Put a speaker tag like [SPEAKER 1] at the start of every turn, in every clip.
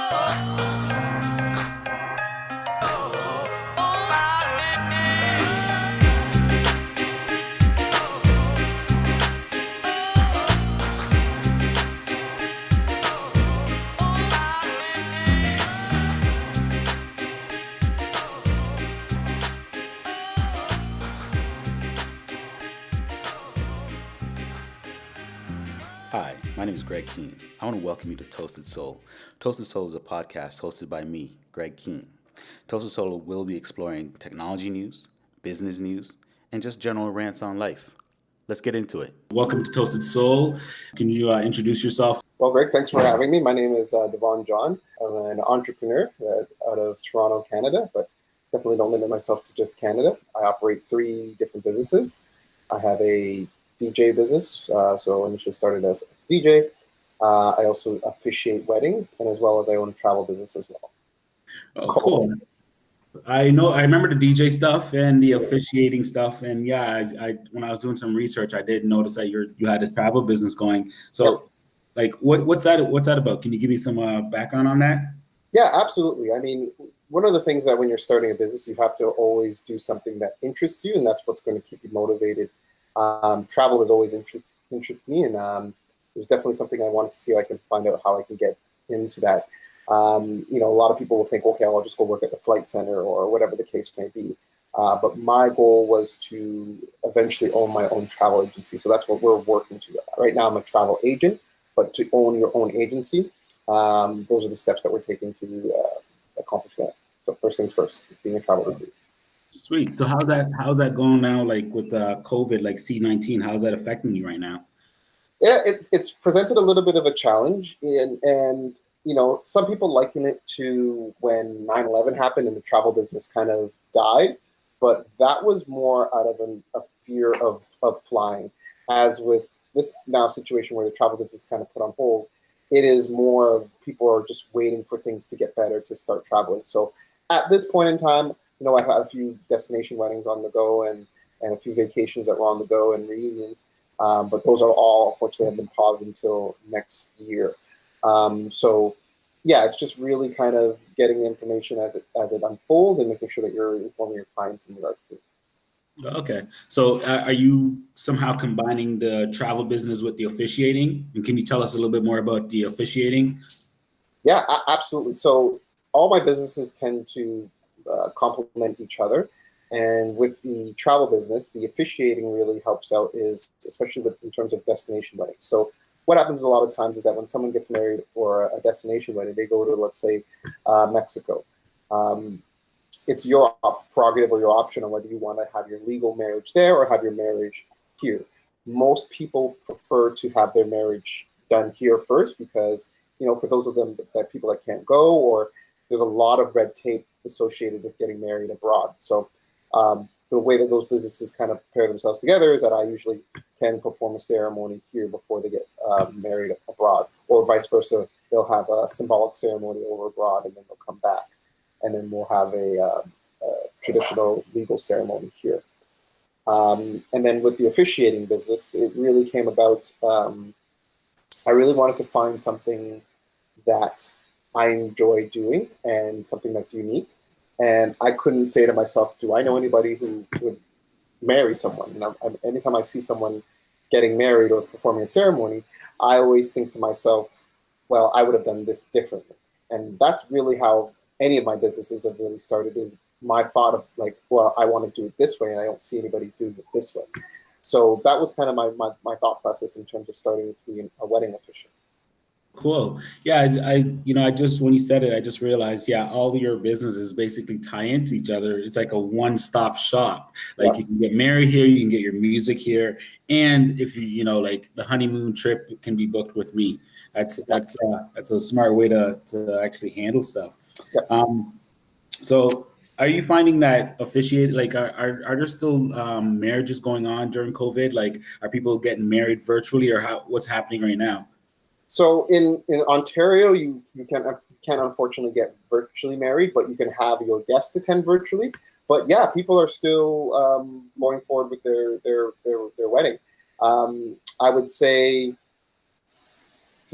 [SPEAKER 1] Hi, my name is Greg Keene. I want to welcome you to Toasted Soul. Toasted Soul is a podcast hosted by me, Greg Keene. Toasted Soul will be exploring technology news, business news, and just general rants on life. Let's get into it. Welcome to Toasted Soul. Can you introduce yourself?
[SPEAKER 2] Well, Greg, thanks for having me. My name is Devon John. I'm an entrepreneur out of Toronto, Canada, but definitely don't limit myself to just Canada. I operate 3 different businesses. I have a DJ business, so initially started as a DJ. I also officiate weddings, and as well as I own a travel business as well.
[SPEAKER 1] Oh, cool. I remember the DJ stuff and the officiating stuff, and yeah, I when I was doing some research, I did notice that you had a travel business going. So, like, what's that about? Can you give me some background on that?
[SPEAKER 2] Yeah, absolutely. I mean, one of the things that when you're starting a business, you have to always do something that interests you, and that's what's going to keep you motivated. Travel has always interested me, and it was definitely something I wanted to see if I can find out how I can get into that. A lot of people will think, okay, I'll just go work at the flight center or whatever the case may be. But my goal was to eventually own my own travel agency. So that's what we're working to. Right now, I'm a travel agent, but to own your own agency, those are the steps that we're taking to accomplish that. So first things first, being a travel agent.
[SPEAKER 1] Sweet. So how's that going now? Like with COVID, like C-19, how's that affecting you right now?
[SPEAKER 2] Yeah, it's presented a little bit of a challenge, and some people liken it to when 9/11 happened and the travel business kind of died, but that was more out of a fear of flying. As with this now situation where the travel business is kind of put on hold, it is more of people are just waiting for things to get better to start traveling. So at this point in time, I've had a few destination weddings on the go and a few vacations that were on the go and reunions. But those are all, unfortunately, have been paused until next year. So, yeah, it's just really kind of getting the information as it unfolds and making sure that you're informing your clients in regard to it.
[SPEAKER 1] Okay. So are you somehow combining the travel business with the officiating? And can you tell us a little bit more about the officiating?
[SPEAKER 2] Yeah, absolutely. So all my businesses tend to complement each other. And with the travel business, the officiating really helps out especially in terms of destination weddings. So what happens a lot of times is that when someone gets married for a destination wedding, they go to, let's say, Mexico. It's your prerogative or your option on whether you want to have your legal marriage there or have your marriage here. Most people prefer to have their marriage done here first because, for those of them that people that can't go, or there's a lot of red tape associated with getting married abroad. So the way that those businesses kind of pair themselves together is that I usually can perform a ceremony here before they get married abroad, or vice versa. They'll have a symbolic ceremony over abroad, and then they'll come back, and then we'll have a traditional legal ceremony here. And then with the officiating business, it really came about. I really wanted to find something that I enjoy doing and something that's unique. And I couldn't say to myself, do I know anybody who would marry someone? And anytime I see someone getting married or performing a ceremony, I always think to myself, well, I would have done this differently. And that's really how any of my businesses have really started, is my thought of like, well, I want to do it this way, and I don't see anybody doing it this way. So that was kind of my thought process in terms of starting to be a wedding officiant.
[SPEAKER 1] Cool. Yeah, I just, when you said it, I just realized, yeah, all your businesses basically tie into each other. It's like a one-stop shop. Like you can get married here, you can get your music here, and if like the honeymoon trip can be booked with me. That's a smart way to actually handle stuff.
[SPEAKER 2] Yep.
[SPEAKER 1] So are you finding that like are there still marriages going on during COVID? Like, are people getting married virtually, or what's happening right now?
[SPEAKER 2] So in Ontario, you can't unfortunately get virtually married, but you can have your guests attend virtually. But yeah, people are still going forward with their wedding. I would say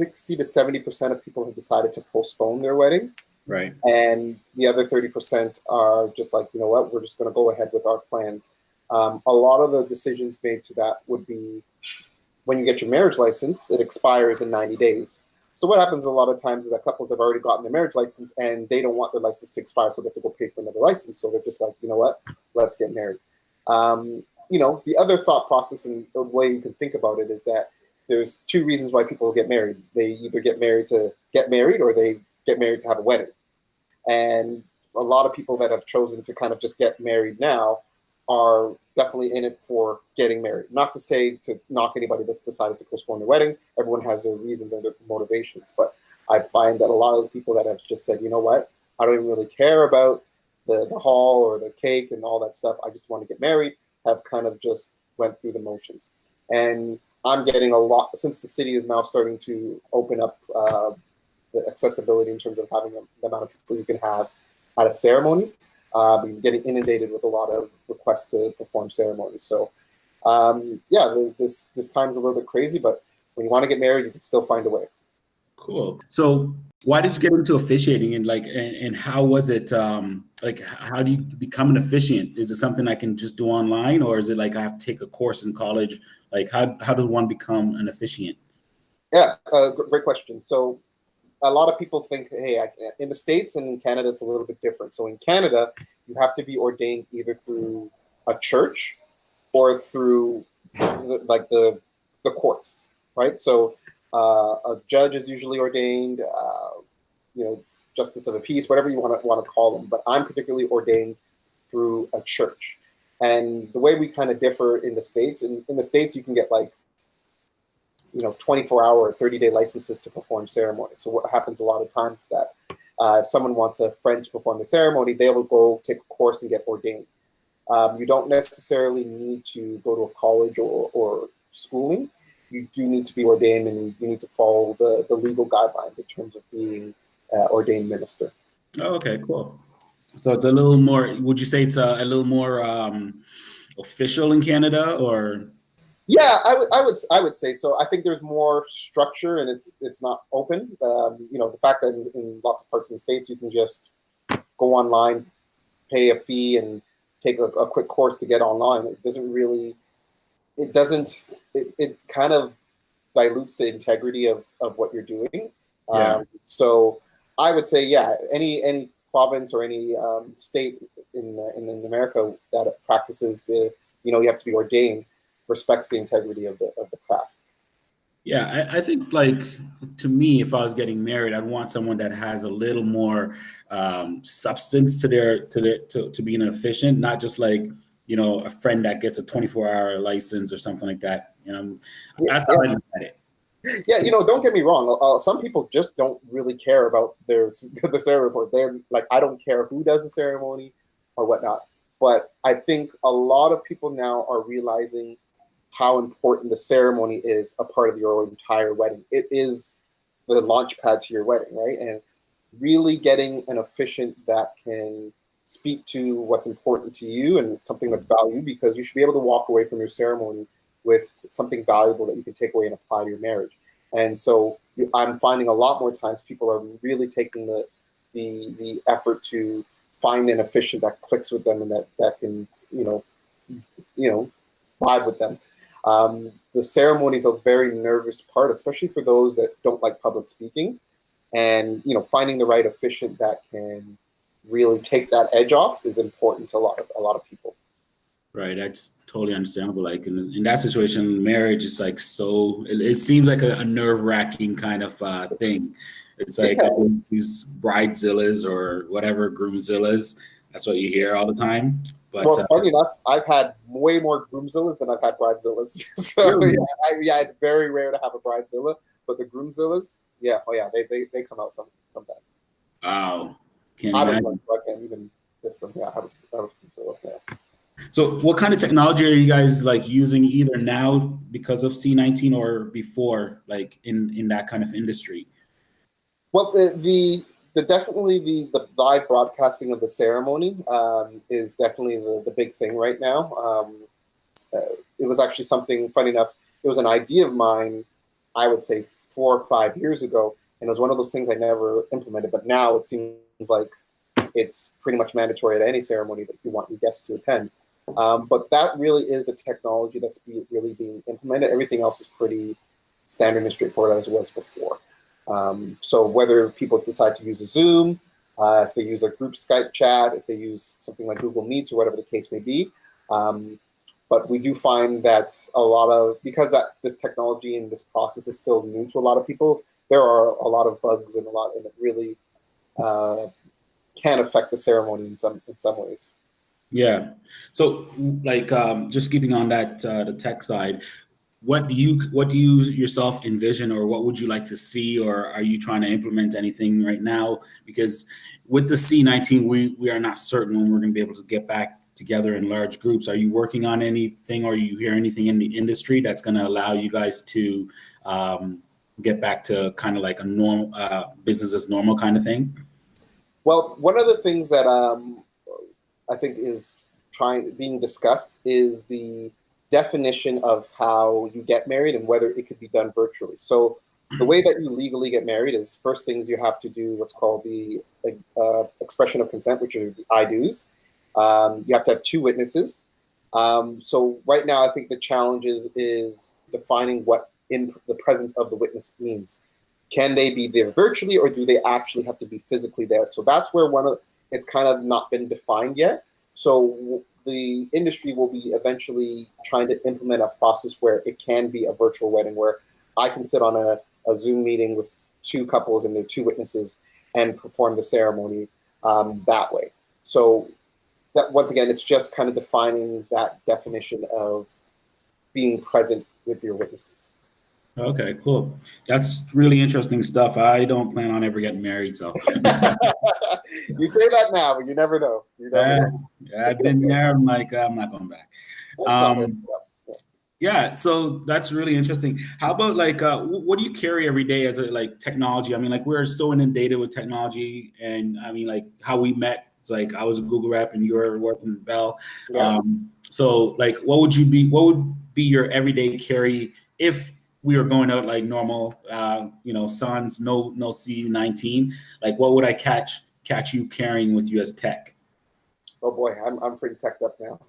[SPEAKER 2] 60 to 70% of people have decided to postpone their wedding.
[SPEAKER 1] Right.
[SPEAKER 2] And the other 30% are just like, you know what, we're just going to go ahead with our plans. A lot of the decisions made to that would be when you get your marriage license, it expires in 90 days. So what happens a lot of times is that couples have already gotten their marriage license and they don't want their license to expire, so they have to go pay for another license. So they're just like, you know what, let's get married. You know, the other thought process and the way you can think about it is that there's two reasons why people get married. They either get married to get married or they get married to have a wedding. And a lot of people that have chosen to kind of just get married now are definitely in it for getting married. Not to say to knock anybody that's decided to postpone their wedding. Everyone has their reasons and their motivations. But I find that a lot of the people that have just said, you know what, I don't even really care about the hall or the cake and all that stuff. I just want to get married, have kind of just went through the motions. And I'm getting a lot, since the city is now starting to open up the accessibility in terms of having the amount of people you can have at a ceremony. We're getting inundated with a lot of requests to perform ceremonies. So yeah, this time's a little bit crazy, but when you want to get married, you can still find a way.
[SPEAKER 1] Cool. So why did you get into officiating, and and how was it, like, how do you become an officiant? Is it something I can just do online, or is it like I have to take a course in college? Like, how does one become an officiant?
[SPEAKER 2] Yeah, great question. So a lot of people think, hey, in the States and in Canada, it's a little bit different. So in Canada, you have to be ordained either through a church or through the courts, right? So a judge is usually ordained, you know, justice of the peace, whatever you want to call them. But I'm particularly ordained through a church. And the way we kind of differ in the States, in the States, you can get like, you know, 24-hour or 30-day licenses to perform ceremonies. So what happens a lot of times that if someone wants a friend to perform the ceremony, they will go take a course and get ordained. You don't necessarily need to go to a college or schooling. You do need to be ordained, and you need to follow the legal guidelines in terms of being ordained minister.
[SPEAKER 1] Oh, okay, cool. So it's a little more, would you say it's a little more official in Canada, or?
[SPEAKER 2] Yeah, I would say so. I think there's more structure, and it's not open. You know, the fact that in lots of parts of the States you can just go online, pay a fee, and take a quick course to get online. It doesn't really, it kind of dilutes the integrity of what you're doing.
[SPEAKER 1] Yeah.
[SPEAKER 2] So I would say, yeah, any province or any state in America that practices you know, you have to be ordained, respects the integrity of the craft.
[SPEAKER 1] Yeah, I think, like, to me, if I was getting married, I'd want someone that has a little more substance to to being an officiant, not just like, you know, a friend that gets a 24-hour license or something like that. You know,
[SPEAKER 2] Yeah,
[SPEAKER 1] that's
[SPEAKER 2] yeah.
[SPEAKER 1] how I look at it.
[SPEAKER 2] Yeah, you know, don't get me wrong. Some people just don't really care about the ceremony. They're like, I don't care who does the ceremony or whatnot. But I think a lot of people now are realizing how important the ceremony is a part of your entire wedding. It is the launch pad to your wedding, right? And really getting an officiant that can speak to what's important to you and something that's valued, because you should be able to walk away from your ceremony with something valuable that you can take away and apply to your marriage. And so I'm finding a lot more times people are really taking the effort to find an officiant that clicks with them and that can, you know, vibe with them. The ceremony is a very nervous part, especially for those that don't like public speaking. And, you know, finding the right officiant that can really take that edge off is important to a lot of people.
[SPEAKER 1] Right, that's totally understandable. Like in that situation, marriage is like it seems like a nerve-wracking kind of thing. It's like
[SPEAKER 2] Yeah.
[SPEAKER 1] all these bridezillas or whatever, groomzillas. That's what you hear all the time. But
[SPEAKER 2] Well, funny enough, I've had way more groomzillas than I've had bridezillas. So
[SPEAKER 1] really,
[SPEAKER 2] yeah, it's very rare to have a bridezilla, but the groomzillas, yeah, oh yeah, they come out sometimes.
[SPEAKER 1] wow, can't
[SPEAKER 2] I was one,
[SPEAKER 1] imagine.
[SPEAKER 2] so I can't even diss them. Yeah, I was groomzilla. Yeah.
[SPEAKER 1] So what kind of technology are you guys like using either now because of C-19 or before, like in that kind of industry?
[SPEAKER 2] Well, the definitely the live broadcasting of the ceremony is definitely the big thing right now. It was actually something, funny enough, it was an idea of mine, I would say 4 or 5 years ago, and it was one of those things I never implemented. But now it seems like it's pretty much mandatory at any ceremony that you want your guests to attend. But that really is the technology that's really being implemented. Everything else is pretty standard and straightforward as it was before. So whether people decide to use a Zoom, if they use a group Skype chat, if they use something like Google Meets or whatever the case may be. But we do find that because this technology and this process is still new to a lot of people, there are a lot of bugs and it really can affect the ceremony in some ways.
[SPEAKER 1] Yeah. So like just keeping on that the tech side, what do you yourself envision, or what would you like to see, or are you trying to implement anything right now? Because with the C-19, we are not certain when we're going to be able to get back together in large groups. Are you working on anything, or you hear anything in the industry that's going to allow you guys to get back to kind of like a normal business as normal kind of thing?
[SPEAKER 2] Well, one of the things that I think is being discussed is the definition of how you get married and whether it could be done virtually. So the way that you legally get married is, first things you have to do what's called the expression of consent, which are the I do's. You have to have 2 witnesses. So right now, I think the challenge is defining what in the presence of the witness means. Can they be there virtually, or do they actually have to be physically there? So that's where it's kind of not been defined yet. So the industry will be eventually trying to implement a process where it can be a virtual wedding, where I can sit on a Zoom meeting with 2 couples and their 2 witnesses and perform the ceremony that way. So that, once again, it's just kind of defining that definition of being present with your witnesses.
[SPEAKER 1] Okay, cool. That's really interesting stuff. I don't plan on ever getting married, so.
[SPEAKER 2] You say that now, but you never know.
[SPEAKER 1] Yeah, I've been there. I'm like, I'm not going back. Yeah, so that's really interesting. How about like, what do you carry every day as a like technology? I mean, like we're so inundated with technology, and I mean, like how we met. It's like I was a Google rep and you were working at Bell.
[SPEAKER 2] Yeah.
[SPEAKER 1] So like, what would be your everyday carry if we were going out like normal, sans, no C19, like what would I catch you carrying with you as tech?
[SPEAKER 2] Oh boy, I'm pretty teched up now.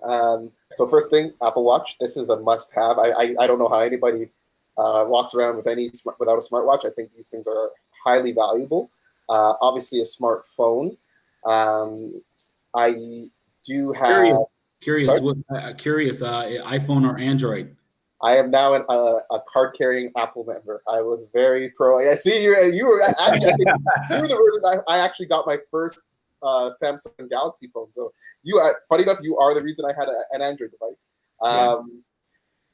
[SPEAKER 2] So first thing, Apple Watch. This is a must-have. I don't know how anybody walks around without a smartwatch. I think these things are highly valuable. Obviously, a smartphone. I do have.
[SPEAKER 1] Curious, iPhone or Android?
[SPEAKER 2] I am now a card-carrying Apple member. I was very pro. I see you. You were actually. I think you were the reason I actually got my first Samsung Galaxy phone. So funny enough, you are the reason I had an Android device. I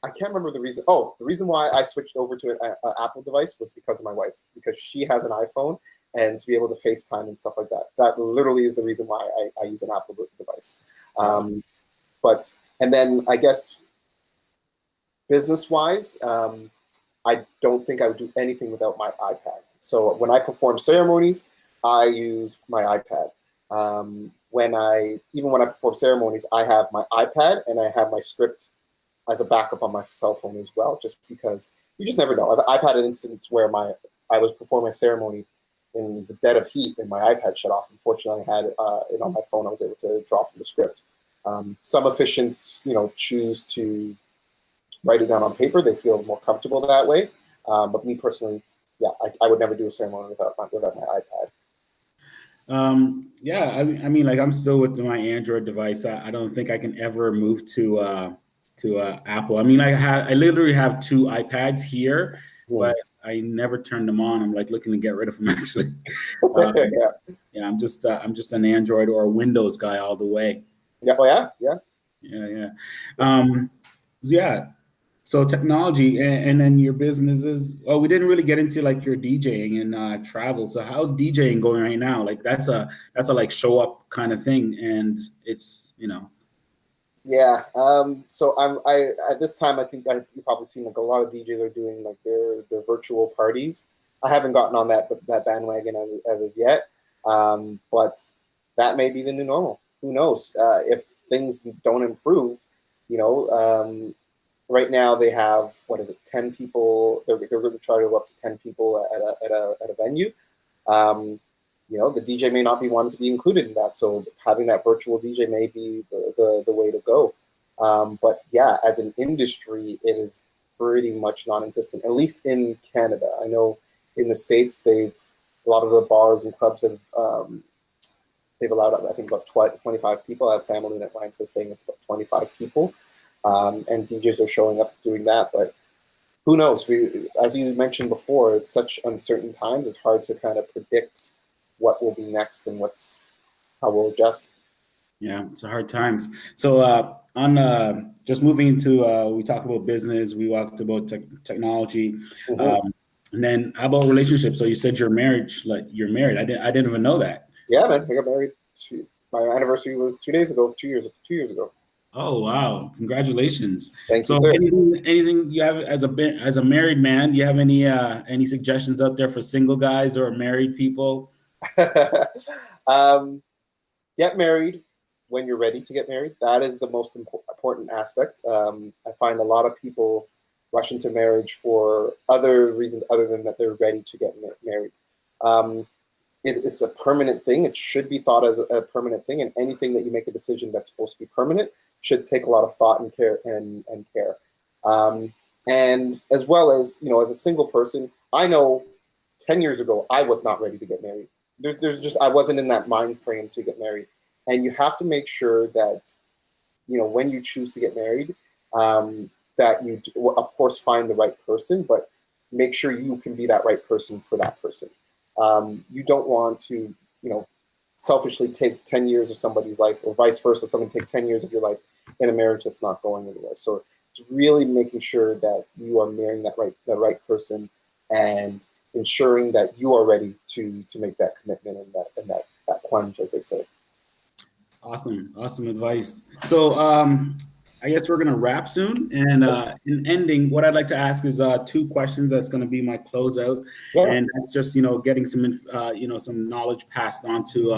[SPEAKER 2] can't remember the reason. Oh, the reason why I switched over to an Apple device was because of my wife, because she has an iPhone, and to be able to FaceTime and stuff like that. That literally is the reason why I use an Apple device. And then I guess business-wise, I don't think I would do anything without my iPad. So when I perform ceremonies, I use my iPad. When I perform ceremonies, I have my iPad and I have my script as a backup on my cell phone as well, just because you just never know. I've had an instance where I was performing a ceremony in the dead of heat and my iPad shut off. Unfortunately, I had it on my phone. I was able to draw from the script. Some officiants, choose to write it down on paper. They feel more comfortable that way. But me personally, yeah, I would never do a ceremony without my iPad.
[SPEAKER 1] Yeah, I mean, like I'm still with my Android device. I don't think I can ever move to Apple. I mean, I literally have 2 iPads here, but I never turned them on. I'm like looking to get rid of them actually. Yeah, I'm just an Android or a Windows guy all the way.
[SPEAKER 2] Yeah. Oh yeah.
[SPEAKER 1] Yeah. So technology and then your businesses. Oh, we didn't really get into like your DJing and travel. So how's DJing going right now? Like that's a like show up kind of thing, and it's
[SPEAKER 2] Yeah. So I at this time I think you've probably seen like a lot of DJs are doing like their virtual parties. I haven't gotten on that bandwagon as of yet. But that may be the new normal. Who knows? If things don't improve, right now they have, 10 people. They're going to try to go up to 10 people at a venue. The DJ may not be wanting to be included in that, so having that virtual DJ may be the way to go. But yeah, as an industry, it is pretty much non-existent, at least in Canada. I know in the States, a lot of the bars and clubs they've allowed, I think, about 25 people. I have family in Atlanta saying it's about 25 people, and DJs are showing up doing that. But who knows? As you mentioned before, it's such uncertain times. It's hard to kind of predict what will be next and how we'll adjust.
[SPEAKER 1] Yeah, it's a hard times. So on just moving into we talked about business, we talked about technology,
[SPEAKER 2] Mm-hmm.
[SPEAKER 1] and then how about relationships? So you said you're married. I didn't even know that.
[SPEAKER 2] Yeah, man. I got married. My anniversary was 2 days ago. 2 years ago.
[SPEAKER 1] Oh wow! Congratulations.
[SPEAKER 2] Thank you,
[SPEAKER 1] So
[SPEAKER 2] sir.
[SPEAKER 1] anything you have as a married man? Do you have any suggestions out there for single guys or married people?
[SPEAKER 2] um, get married when you're ready to get married. That is the most important aspect. I find a lot of people rush into marriage for other reasons other than that they're ready to get married. Um, it's a permanent thing. It should be thought as a permanent thing, and anything that you make a decision that's supposed to be permanent should take a lot of thought and care. Um, and as well as, as a single person, I know 10 years ago I was not ready to get married. There's just, I wasn't in that mind frame to get married, and you have to make sure that, when you choose to get married, that you of course find the right person, but make sure you can be that right person for that person. You don't want to, selfishly take 10 years of somebody's life, or vice versa, someone take 10 years of your life in a marriage that's not going anywhere. So it's really making sure that you are marrying that right person, and ensuring that you are ready to make that commitment and that plunge, as they say.
[SPEAKER 1] Awesome advice. So I guess we're gonna wrap soon. And in ending, what I'd like to ask is two questions. That's going to be my closeout,
[SPEAKER 2] Yeah.
[SPEAKER 1] and that's just getting some knowledge passed on to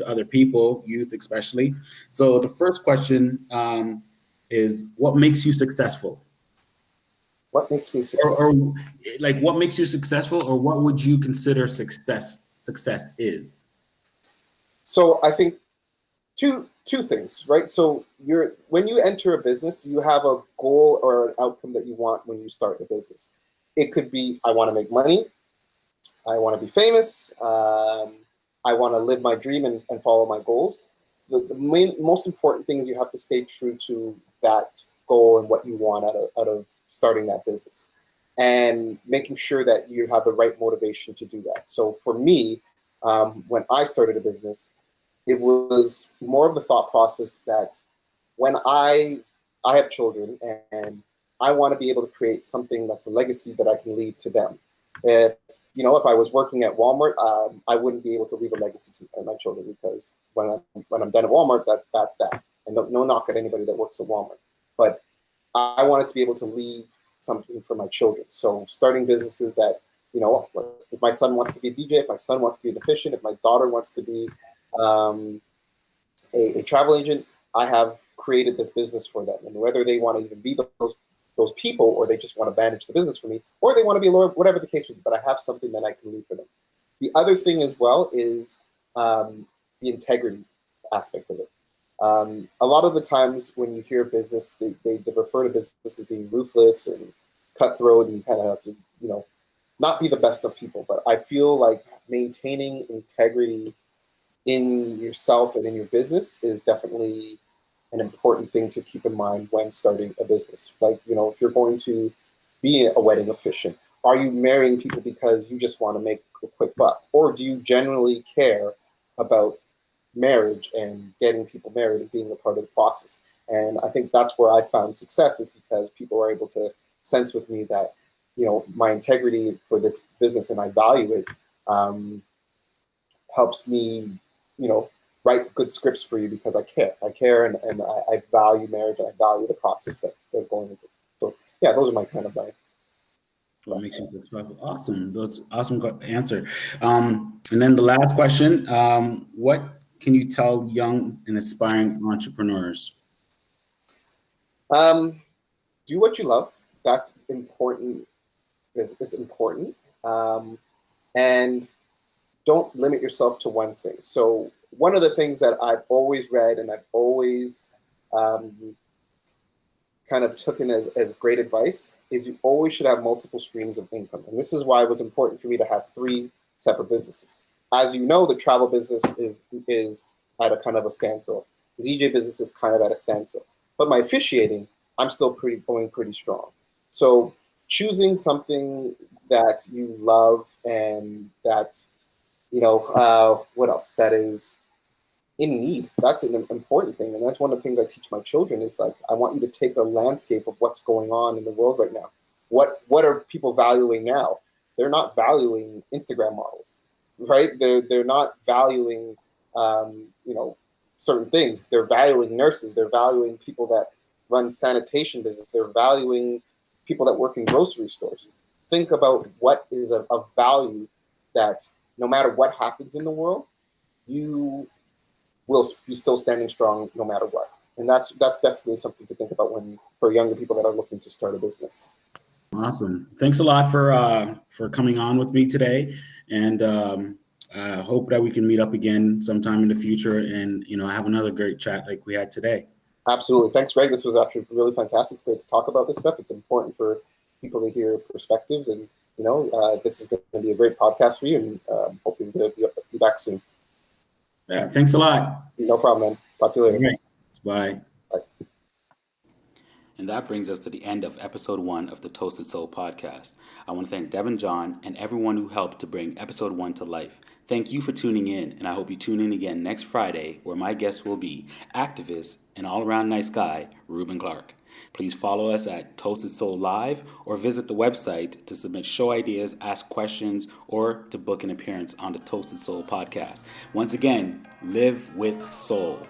[SPEAKER 1] other people, youth especially. So the first question is, what makes you successful?
[SPEAKER 2] What makes me
[SPEAKER 1] Or
[SPEAKER 2] successful?
[SPEAKER 1] like, what makes you successful, or what would you consider success? Success is.
[SPEAKER 2] So I think two things, right? So when you enter a business, you have a goal or an outcome that you want when you start the business. It could be, I want to make money, I want to be famous, I want to live my dream and follow my goals. The most important thing is you have to stay true to that goal and what you want out of starting that business, and making sure that you have the right motivation to do that. So for me, when I started a business, it was more of the thought process that when I have children, and I want to be able to create something that's a legacy that I can leave to them. If I was working at Walmart, I wouldn't be able to leave a legacy to my children, because when I'm done at Walmart, that's that. And no knock at anybody that works at Walmart, but I wanted to be able to leave something for my children. So starting businesses that, if my son wants to be a DJ, if my son wants to be an officiant, if my daughter wants to be um, a travel agent, I have created this business for them. And whether they want to even be those people, or they just want to manage the business for me, or they want to be a lawyer, whatever the case would be, but I have something that I can leave for them. The other thing as well is the integrity aspect of it. A lot of the times when you hear business, they refer to business as being ruthless and cutthroat, and kind of have to, not be the best of people. But I feel like maintaining integrity in yourself and in your business is definitely an important thing to keep in mind when starting a business. Like, if you're going to be a wedding officiant, are you marrying people because you just want to make a quick buck? Or do you genuinely care about marriage and getting people married and being a part of the process? And I think that's where I found success, is because people are able to sense with me that, my integrity for this business, and I value it, helps me, write good scripts for you, because I care. And I value marriage, and I value the process that they're going into. So yeah, those are my kind of my
[SPEAKER 1] What makes you successful? Awesome. That's awesome answer. And then the last question, what can you tell young and aspiring entrepreneurs?
[SPEAKER 2] um do what you love. That's important. Is important. Um, and don't limit yourself to one thing. So one of the things that I've always read and I've always um, kind of taken as great advice is you always should have multiple streams of income. And this is why it was important for me to have three separate businesses. As you know, the travel business is at a kind of a standstill. The DJ business is kind of at a standstill. But my officiating, I'm still going pretty strong. So choosing something that you love and that, what else? That is in need. That's an important thing. And that's one of the things I teach my children is like, I want you to take a landscape of what's going on in the world right now. What are people valuing now? They're not valuing Instagram models, right? They're not valuing, certain things. They're valuing nurses. They're valuing people that run sanitation business. They're valuing people that work in grocery stores. Think about what is a value that no matter what happens in the world, you will be still standing strong no matter what. And that's definitely something to think about for younger people that are looking to start a business.
[SPEAKER 1] Awesome. Thanks a lot for coming on with me today. And I hope that we can meet up again sometime in the future and, have another great chat like we had today.
[SPEAKER 2] Absolutely. Thanks, Greg. This was actually really fantastic. Great to talk about this stuff. It's important for people to hear perspectives. And, this is going to be a great podcast for you. And hoping to be back soon.
[SPEAKER 1] Yeah. Thanks a lot.
[SPEAKER 2] No problem, man. Talk to you later.
[SPEAKER 1] All right. Bye.
[SPEAKER 2] Bye.
[SPEAKER 1] And that brings us to the end of episode 1 of the Toasted Soul podcast. I want to thank Devon John and everyone who helped to bring episode 1 to life. Thank you for tuning in, and I hope you tune in again next Friday, where my guest will be activist and all-around nice guy, Ruben Clark. Please follow us at Toasted Soul Live or visit the website to submit show ideas, ask questions, or to book an appearance on the Toasted Soul podcast. Once again, live with soul.